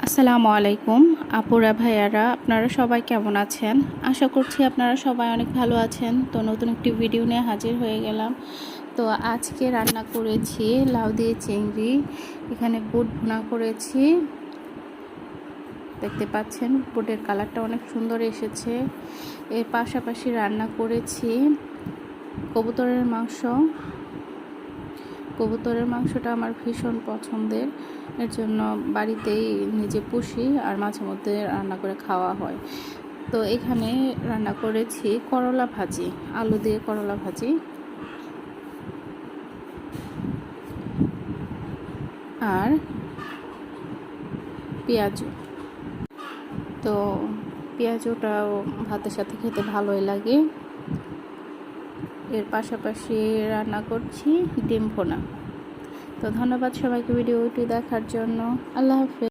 আসসালামু আলাইকুম আপুরা ভাইয়ারা, আপনারা সবাই কেমন আছেন? আশা করছি আপনারা সবাই অনেক ভালো আছেন। তো নতুন একটি ভিডিও নিয়ে হাজির হয়ে গেলাম। তো আজকে রান্না করেছি লাউ দিয়ে চিংড়ি, এখানে বুট ভুনা করেছি। দেখতে পাচ্ছেন বুটের কালারটা অনেক সুন্দর এসেছে। এর পাশাপাশি রান্না করেছি কবুতরের মাংস। কবুতরের মাংসটা আমার ভীষণ পছন্দের, এর জন্য বাড়িতেই নিজে পুষি আর মাঝে মধ্যে রান্না করে খাওয়া হয়। তো এখানে রান্না করেছি করলা ভাজি, আলু দিয়ে করলা ভাজি আর পেঁয়াজু। তো পেঁয়াজুটাও ভাতের সাথে খেতে ভালোই লাগে। এর পাশাপাশি রান্না করছি ডিম ভুনা। তো ধন্যবাদ সবাইকে ভিডিওটি দেখার জন্য। আল্লাহ হাফেজ।